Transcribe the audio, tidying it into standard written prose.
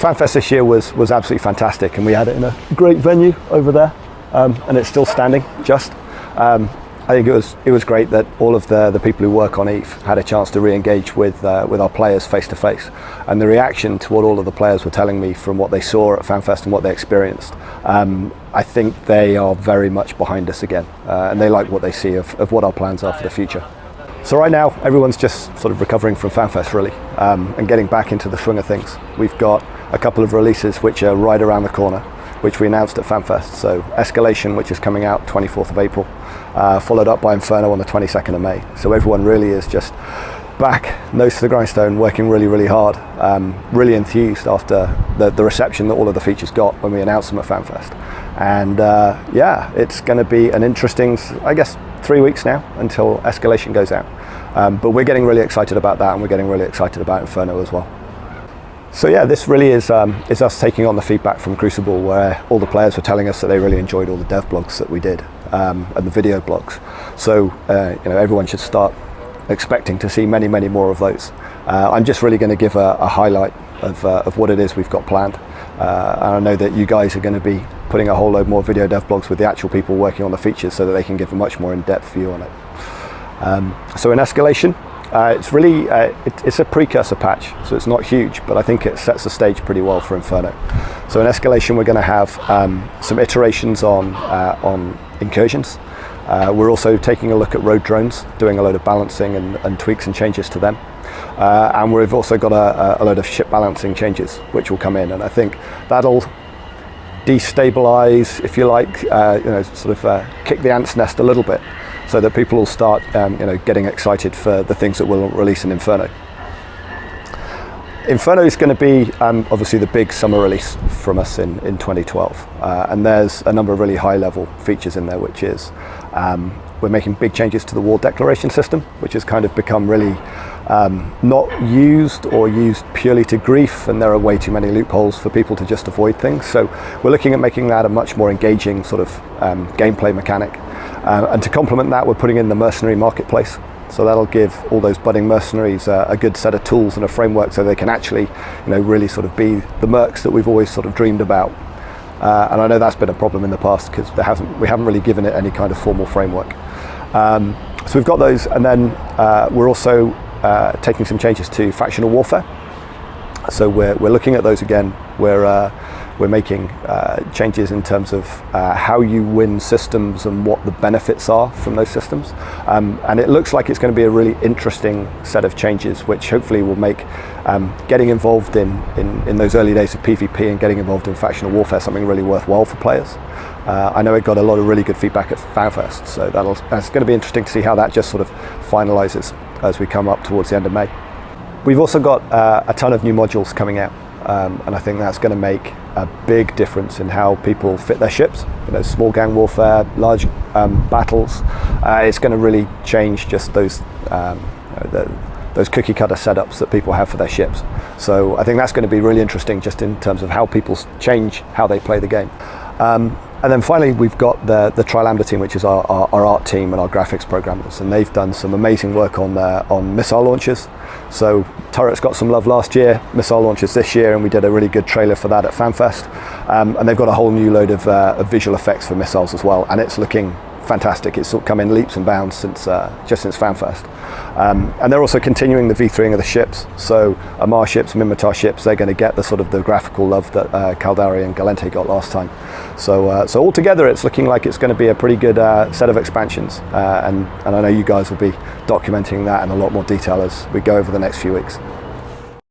FanFest this year was absolutely fantastic, and we had it in a great venue over there, and it's still standing. I think it was great that all of the people who work on EVE had a chance to re-engage with our players face to face, and the reaction to what all of the players were telling me from what they saw at FanFest and what they experienced. I think they are very much behind us again, and they like what they see of what our plans are for the future. So right now, everyone's just sort of recovering from FanFest really, and getting back into the swing of things. We've got a couple of releases which are right around the corner, which we announced at FanFest. So Escalation, which is coming out 24th of April, followed up by Inferno on the 22nd of May. So everyone really is just back, nose to the grindstone, working really, really hard, really enthused after the reception that all of the features got when we announced them at FanFest. And yeah, it's going to be an interesting, I guess, 3 weeks now until Escalation goes out. But we're getting really excited about that, and we're getting really excited about Inferno as well. So yeah, this really is us taking on the feedback from Crucible, where all the players were telling us that they really enjoyed all the dev blogs that we did, and the video blogs. So everyone should start expecting to see many, many more of those. I'm just really going to give a highlight of what it is we've got planned. And I know that you guys are going to be putting a whole load more video dev blogs with the actual people working on the features, so that they can give a much more in-depth view on it. So in Escalation, it's really it's a precursor patch, so it's not huge, but I think it sets the stage pretty well for Inferno. So in Escalation, we're going to have some iterations on incursions. We're also taking a look at road drones, doing a load of balancing and tweaks and changes to them. And we've also got a load of ship balancing changes which will come in, and I think that'll destabilize, if you like, sort of kick the ant's nest a little bit, so that people will start getting excited for the things that we'll release in Inferno. Inferno is going to be obviously the big summer release from us in 2012, and there's a number of really high level features in there, which is we're making big changes to the war declaration system, which has kind of become really not used or used purely to grief, and there are way too many loopholes for people to just avoid things. So we're looking at making that a much more engaging sort of gameplay mechanic, and to complement that, we're putting in the mercenary marketplace. So that'll give all those budding mercenaries a good set of tools and a framework, so they can actually, really sort of be the mercs that we've always sort of dreamed about. And I know that's been a problem in the past, because we haven't really given it any kind of formal framework. So we've got those, and then we're also taking some changes to factional warfare. So we're looking at those again. We're making changes in terms of how you win systems and what the benefits are from those systems. And it looks like it's going to be a really interesting set of changes, which hopefully will make getting involved in those early days of PvP and getting involved in factional warfare something really worthwhile for players. I know it got a lot of really good feedback at FanFest, so that's going to be interesting to see how that just sort of finalizes as we come up towards the end of May. We've also got a ton of new modules coming out, and I think that's going to make a big difference in how people fit their ships. Small gang warfare, large battles. It's going to really change just those cookie cutter setups that people have for their ships. So I think that's going to be really interesting, just in terms of how people change how they play the game. And then finally, we've got the Trilambda team, which is our art team and our graphics programmers, and they've done some amazing work on missile launchers. So turrets got some love last year, missile launchers this year, and we did a really good trailer for that at FanFest. And they've got a whole new load of visual effects for missiles as well, and it's looking fantastic. It's come in leaps and bounds since FanFest. And they're also continuing the V3ing of the ships. So Amar ships, Minmatar ships, they're going to get the sort of the graphical love that Caldari and Galente got last time. So altogether, it's looking like it's going to be a pretty good set of expansions. And I know you guys will be documenting that in a lot more detail as we go over the next few weeks.